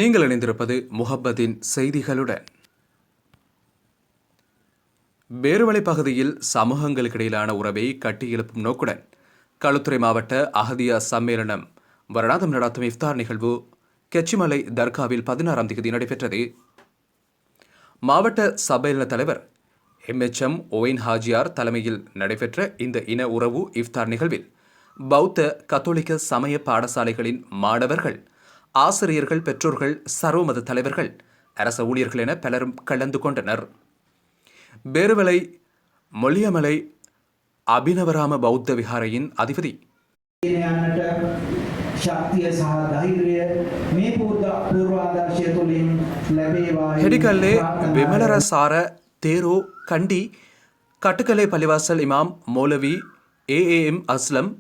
நீங்கள் இணைந்திருப்பது முஹப்பத்தின் செய்திகளுடன். பேருவளை பகுதியில் சமூகங்களுக்கிடையிலான உறவை கட்டியெழுப்பும் நோக்குடன் களுத்துறை மாவட்ட அஹதியா சம்மேளனம் வருடாந்தம் நடாத்தும் இஃப்தார் நிகழ்வு கெச்சிமலை தர்காவில் 16ஆம் தேதி நடைபெற்றது. மாவட்ட சம்மேளன தலைவர் MHM ஒயின் ஹாஜியார் தலைமையில் நடைபெற்ற இந்த இன உறவு இஃப்தார் நிகழ்வில் பௌத்த கத்தோலிக்க சமய பாடசாலைகளின் மாணவர்கள், ஆசிரியர்கள், பெற்றோர்கள், சர்வமத தலைவர்கள், அரச ஊழியர்கள் என பலரும் கலந்து கொண்டனர். பேருவளை மொழியமலை அபினவராம பௌத்த விஹாரையின் அதிபதி ஹெடிகல்லே விமலரசார தேரோ கண்டி கட்டுக்கலை பள்ளிவாசல் இமாம் மௌலவி AAM அஸ்லம்,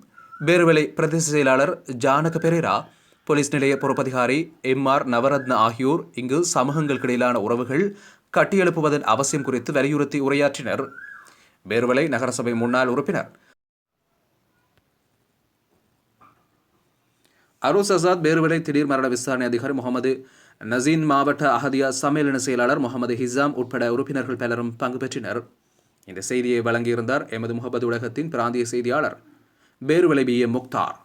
பேருவளை பிரதேச செயலாளர் ஜானக பெரேரா, போலீஸ் நிலைய பொறுப்பதிகாரி MR நவரத்ன ஆகியோர் இங்கு சமூகங்களுக்கிடையிலான உறவுகள் கட்டியெழுப்புவதன் அவசியம் குறித்து வலியுறுத்தி உரையாற்றினர். பேருவளை நகரசபை முன்னாள் உறுப்பினர் அரோஸ் அசாத், பேருவளை திடீர் மரண விசாரணை அதிகாரி முகமது நசீன், மாவட்ட அஹதியா சம்மேளன செயலாளர் முகமது ஹிசாம் உட்பட உறுப்பினர்கள் பலரும் பங்கு பெற்றனர். இந்த செய்தியை வழங்கியிருந்தார் எமது முகமது உலகத்தின் பிராந்திய செய்தியாளர் பேருவளை BM முக்தார்.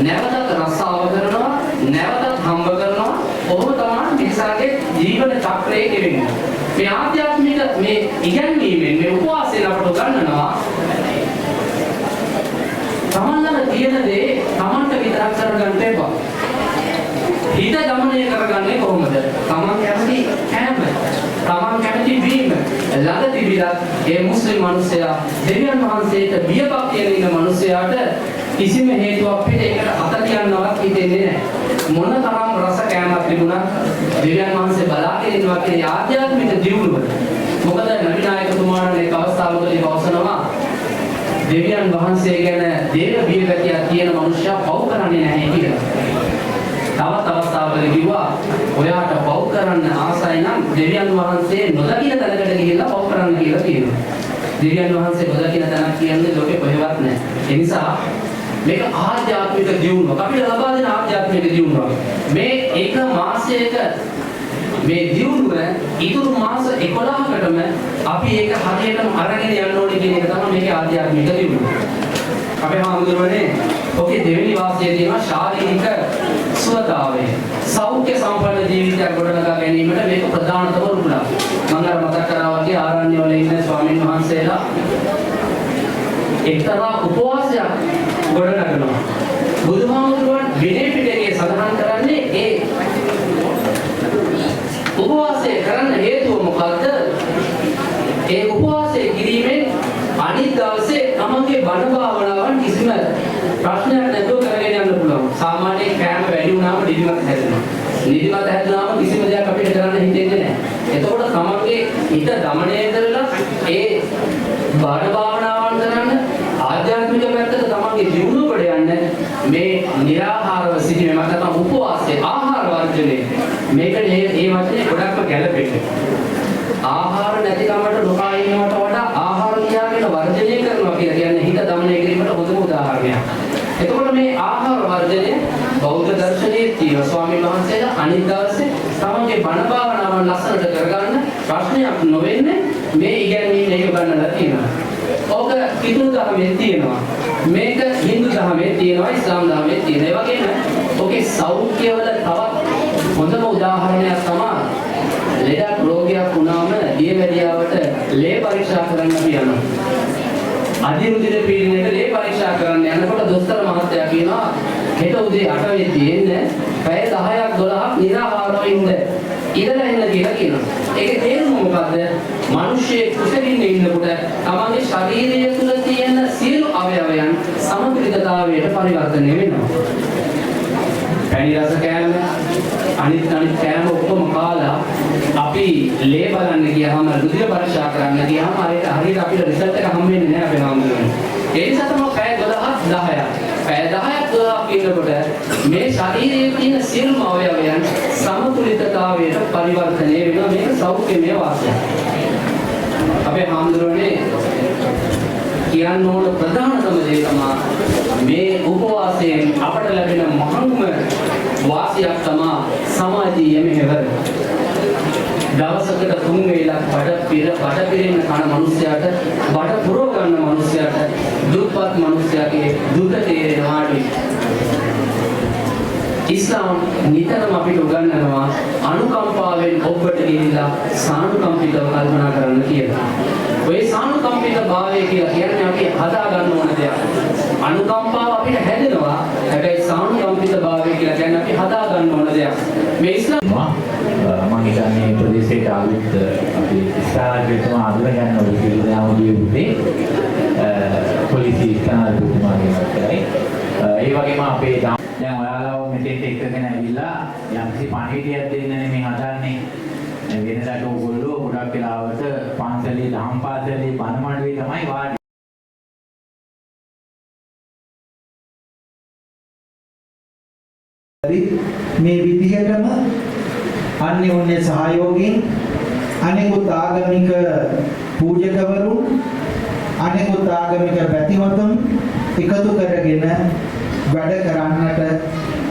නැවතත් රස්සාව කරනවා, නැවතත් හම්බ කරනවා. ඔහොම තමයි මිනිසාගේ ජීවන චක්‍රය ගෙවෙන්නේ. මේ ආධ්‍යාත්මික මේ ඉගැන්වීමෙන් මේ උපවාසයෙන් අපට උගන්වනවා තමන්ලම තියෙන දේ තමන්ට විතරක් කරගන්න එපා. හිත දමනය කරගන්නේ කොහොමද? තමන් කැමති කෑම, තමන් කැමති වීම ළඟ තිබිලත් ඒ මුස්ලිම් මිනිසයා දෙවියන් වහන්සේට බියපක්තියෙන් ඉන්න මිනිසයාට කිසිම හේතුවක් පිට ඒකට අත තියන්නවත් හිතෙන්නේ නැහැ. මොන තරම් රස කෑමක් තිබුණත් දෙවියන් වහන්සේ බලාගෙන ඉන්නවා කියන ආධ්‍යාත්මික දියුණුව. මොකද නබිනායකතුමාට මේ අවස්ථාවකදී පවසනවා දෙවියන් වහන්සේ ගැන දේව බියගතියක් තියෙන මනුෂ්‍යයා පව් කරන්නේ නැහැ කියලා. තවත් අවස්ථාවකදී කිව්වා ඔයාට පව් කරන්න ආසයි නම් දෙවියන් වහන්සේ නොදකින තැනකට ගිහිල්ලා පව් කරන්න කියලා කියනවා. දෙවියන් වහන්සේ නොදකින තැනක් කියන්නේ ලෝකේ කොහෙවත් නැහැ. ඒ නිසා මේක ආධ්‍යාත්මික දියුණුවක්. අපිට ලබා දෙන ආධ්‍යාත්මික දියුණුවක්. මේ එක මාසයක මේ දියුණුව ඉතුරු මාස 11කටම අපි ඒක හරියටම අරගෙන යන්න ඕනේ කියන එක තමයි මේකේ ආධ්‍යාත්මික දියුණුව. අපේ හාමුදුරුවනේ ඔකේ දෙවෙනි වාසිය තියෙනවා ශාරීරික සුවතාවය. සෞඛ්‍ය සම්පන්න ජීවිතයක් ගොඩනගා ගැනීමට මේක ප්‍රධානතම රුකුලක්. මම අර මතක් කරා වගේ ආරණ්‍ය වල ඉන්න ස්වාමීන් වහන්සේලා එක්තරා උපවාසයක් ගොඩනගනවා. බුදුහාමුදුරුවන් විනය පිටකයේ සඳහන් කරන්නේ ඒ උපවාසය කරන්න හේතුව මොකද්ද? ඒ උපවාසය කිරීමෙන් අනිත් දවසේ තමන්ගේ බණ භාවනාවන් කිසිම ප්‍රශ්නයක් නැතුව කරගෙන යන්න පුළුවන්. සාමාන්‍යයෙන් කෑම වැඩි වුණාම නිදිමත හැදෙනවා. නිදිමත හැදුනාම කිසිම දෙයක් අපිට කරන්න හිතෙන්නේ නැහැ. එතකොට තමන්ගේ හිත දමනය කරලා ඒ බණ භාවනාවන් කරන්න ආධ්‍යාත්මික පැත්තට තමන්ගේ දියුණුව කොට යන්න මේ निराහාරව සිටීම මත තමයි උපවාසය, ආහාර වර්ජනය. මේකට මේ වචනේ ගොඩක්ම ගැළපෙන්නේ. ආහාර නැතිකමට නොකා ඉන්නවට වඩා ආහාර තියාගෙන වර්ජනය කරනවා කියලා කියන්නේ හිත දමනය කිරීමට හොඳම උදාහරණයක්. එතකොට මේ ආහාර වර්ජනය බෞද්ධ දර්ශනයේ තියෙන ස්වාමීන් වහන්සේලා අනිත් දවසේ තමන්ගේ බණ භාවනාවන් ලස්සනට කරගන්න ප්‍රශ්නයක් නොවෙන්නේ මේ ඉගැන්වීම ඒක ගන්නලා තියෙනවා. ඕක කිතුණු ධර්මයේ තියෙනවා. මේක හින්දු ධර්මයේ තියෙනවා, ඉස්ලාම් ධර්මයේ තියෙනවා. ඒ වගේම ඔකේ සෞඛ්‍යවල තවත් හොඳම උදාහරණයක් තමයි ලෙඩක් රෝගයක් වුණාම දියවැඩියාවට ලේ පරීක්ෂා කරන්න අපි යනවා. අධිරුධිර පීඩනයට ලේ පරීක්ෂා කරන්න යනකොට දොස්තර මහත්තයා කියනවා හෙට උදේ 8 වෙද්දී එන්න පැය 10ක් 12ක් නිරාහාරව ඉන්න ඉඳලා එන්න කියලා කියනවා. ඒකේ තේරුම මොකද්ද? මිනිස්සේ කුසලින් ඉන්නකොට තමන්ගේ ශරීරය තුළ තියෙන සියලු අවයවයන් සමතුලිතතාවයට පරිවර්තනය වෙනවා. පැණි රස කෑම අනිත් කෑම ඔක්කොම කාලා අපි ලේ බලන්න ගියාම රුධිර පරීක්ෂා කරන්න ගියාම හරියට අපිට රිසල්ට් එක හම්බ වෙන්නේ නැහැ අපේ හාමුදුරුවනේ. ඒ නිසා තමයි පැය 12ක් 10ක්. පැය 10ක් 12ක් ඉන්නකොට මේ ශරීරයේ තියෙන සියලුම අවයවයන් සමතුලිතතාවයට පරිවර්තනය වෙනවා. මේක සෞඛ්‍යමය වාසය. අපේ හාමුදුරුවනේ කියන්න ඕන ප්‍රධානතම දේ තමයි මේ උපවාසයෙන් අපට ලැබෙන මහඟුම වාසියක් තමයි සමාජීය මෙහෙවර. දවසකට 3 වේලක් බඩ පිරෙන්න කන මිනිසයාට බඩ පුරව ගන්න මිනිසයාට දුප්පත් මිනිසයාගේ දුක තේරෙනවාට ඉස්ලාම් නිතරම අපිට උගන්වනවා අනුකම්පාවෙන් ඔබට ගිහිල්ලා සානුකම්පිතව කල්පනා කරන්න කියලා. ඔය සානුකම්පිත භාවය කියලා කියන්නේ අපි හදා ගන්න ඕන දෙයක්. අනුකම්පාව අපිට හැදෙනවා. හැබැයි සානුකම්පිත භාවය කියලා කියන්නේ අපි හදා ගන්න ඕන දෙයක්. මේ ඉස්ලාම් මම හිතන්නේ ප්‍රදේශයට ආවිත් අපි ස්ථානාන්තරිතම අඳුර ගන්න ඕනේ කියලා ආවදී උදේ පොලිසිය ස්ථානාන්තරිතමාගේ මතයි. ඒ වගේම අපේ දැන් ඔයාලා මෙතෙන්ට එකගෙන ඇවිල්ලා යම්කිසි පණිවිඩයක් දෙන්නනේ මේ හදන්නේ. වෙනදාට ඕගොල්ලෝ ගොඩක් වෙලාවට පන්සලේ දහම් පාසලේ බණ මණ්ඩලේ තමයි වාඩි. මේ විදිහටම අන්‍යෝන්‍ය සහයෝගයෙන් අනෙකුත් ආගමික පූජකවරුන් අනෙකුත් ආගමික පැතිවතුන් එකතු කරගෙන වැඩ කරන්නට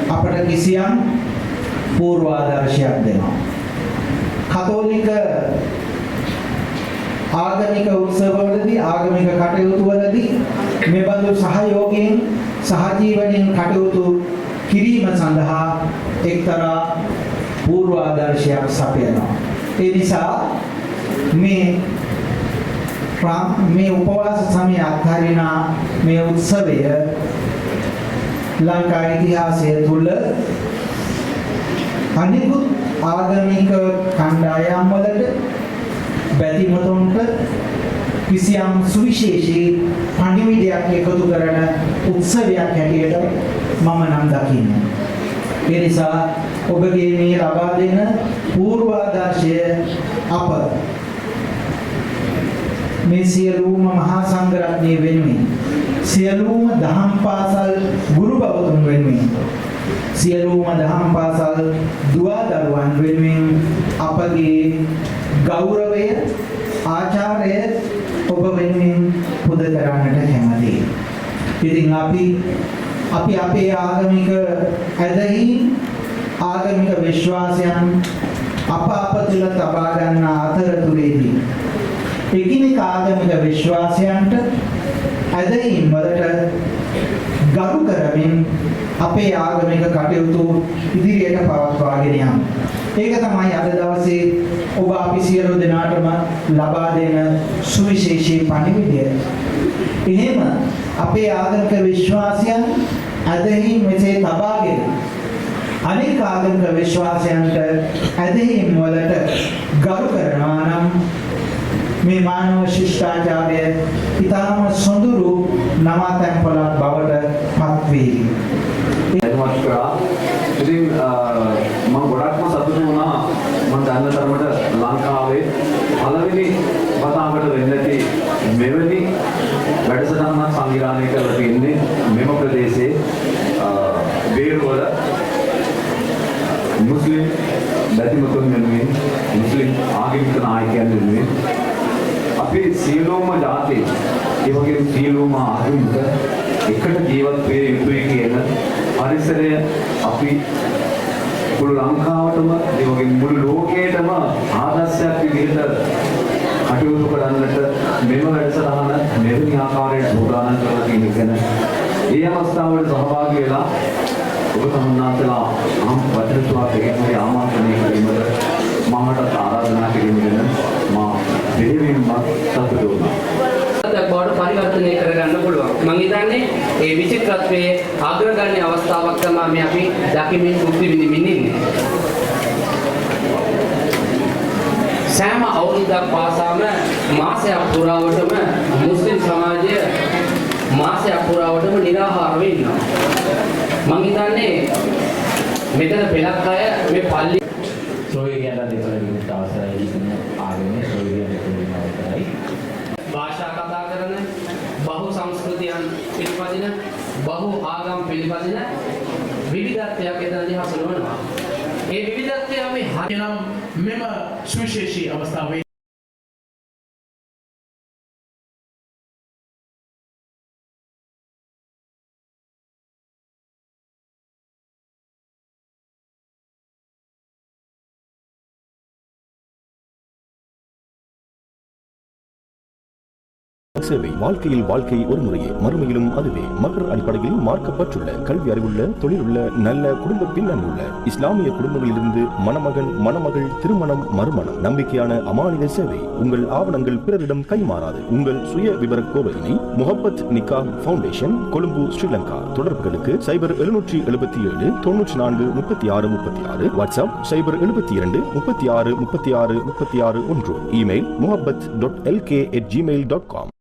අපට කිසියම් පූර්වාදර්ශයක් දෙනවා. කතෝලික ආගමික උත්සවවලදී ආගමික කටයුතු වලදී මෙබඳු සහයෝගයෙන් සහජීවනයෙන් කටයුතු කිරීම සඳහා එක්තරා පූර්වාදර්ශයක් සපයනවා. ඒ නිසා මේ උපවාස සමය අත්හරින මේ උත්සවය ලංකා ඉතිහාසය තුළ අනිකුත් ආගමික කණ්ඩායම් වලට බැතිමතුන්ට කිසියම් සුවිශේෂී පණිවිඩයක් එකතු කරන උත්සවයක් හැටියට මම නම් දකින්නේ. ඒ නිසා ඔබගේ මේ ලබා දෙන පූර්වාදර්ශය අප මේ සියලුම මහා සංඝරත්නය වෙනුවෙන් සියලුම දහම් පාසල් ගුරු බවතුන් වෙනුවෙන් සියලුම දහම් පාසල් දුවා දරුවන් වෙනුවෙන් අපගේ ගෞරවය ආචාරය ඔබ වෙනුවෙන් පුද කරන්නට කැමැතියි. ඉතින් අපි අපේ ආගමික ඇදහිීම් ආගමික විශ්වාසයන් අප තුළ තබා ගන්න අතරතුරේදී එකිනෙක ආගමික විශ්වාසයන්ට ඇදහිීම් වලට ගරු කරමින් අපේ ආගමික කටයුතු ඉදිරියට පවත්වාගෙන යමු. ඒක තමයි අද දවසේ ඔබ අපි සියලු දෙනාටම ලබා දෙන සුවිශේෂී පණිවිඩය. එහෙම අපේ ආගමික විශ්වාසයන් ඇදහිීම් මෙසේ තබාගෙන අනෙක් ආගමික විශ්වාසයන්ට ඇදහිීම් වලට ගරු කරනවා නම් මේ මානව ශිෂ්ටාචාරය ඊටම සොඳුරු නවාතැන්පලක් බවට පත් වේ. නමස්කාර. ඉතින් මම ගොඩක්ම සතුටු වුණා මම දන්න තරමට ලංකාවේ පළවෙනි වතාවට වෙන්නටි මෙවැනි වැඩසටහනක් සංවිධානය කරලා තින්නේ මෙම ප්‍රදේශයේ බේරුවල මුස්ලිම් බැතිමතුන් වෙනුවෙන් මුස්ලිම් ආගමික නායකයන් වෙනුවෙන් අපේ සියලුම ජාති ඒ වගේම සියලුම ආගමික එකට ජීවත් වෙ යුතුයි කියන පරිසරය අපි මුළු ලංකාවටම ඒ වගේම මුළු ලෝකයටම ආදර්ශයක් විදිහට කටයුතු කරන්නට මෙම වැඩසටහන මෙවැනි ආකාරයට සූදානම් කරලා තියෙන ගැන ඒ අවස්ථාවල සහභාගී වෙලා ඔබ සම්මානතලා වචනතුවා දෙකේ ආමන්ත්‍රණය කිරීමට මමට ආරාධනා කිරීම ගැන මා දෙවියන්ම සතුටු වුණා. බවට පරිවර්තනය කරගන්න පුළුවන්. මම හිතන්නේ මේ විචිත්‍රත්වයේ අග්‍රගණ්‍ය අවස්ථාවක් තමයි මේ අපි දකිමින් මුක්ති විඳින්න ඉන්නේ. සෑම අවුරුද්දක් පාසාම මාසයක් පුරාවටම මුස්ලිම් සමාජය මාසයක් පුරාවටම නිරාහාරව ඉන්නවා. මම හිතන්නේ මෙතන පෙළක් අය මේ පල්ලි සෝවියට් දෙපළකට අවසරයි ආගමේ සෝවියට් දෙපළකට අවසරයි. භාෂා කතා කරන බහු සංස්කෘතියන් පිළිපදින බහු ආගම් පිළිපදින විවිධත්වයක් එතනදී හසුරු වෙනවා. ඒ විවිධත්වය අපි එනම් මෙම සුවිශේෂී අවස්ථාවේ சேவை வாழ்க்கையில் வாழ்க்கை ஒரு முறையே மறுமையிலும் அதுவே மகர் அடிப்படையில் மார்க்கப்பட்டுள்ள கல்வி அறிவுள்ள தொழிலுள்ள நல்ல குடும்ப பின்னணி உள்ள இஸ்லாமிய குடும்பங்களிலிருந்து மணமகன் மணமகள் திருமணம் மறுமணம் நம்பிக்கையான அமானித சேவை. உங்கள் ஆவணங்கள் பிறரிடம் கைமாறாது. உங்கள் சுய விவர கோவையினை முஹப்பத் நிக்காஹ் ஃபவுண்டேஷன், கொழும்பு, ஸ்ரீலங்கா. தொடர்புகளுக்கு 0777 94 36 36, வாட்ஸ்அப் 072 36 36 36 1, இமெயில் muhabbat.lk@gmail.com.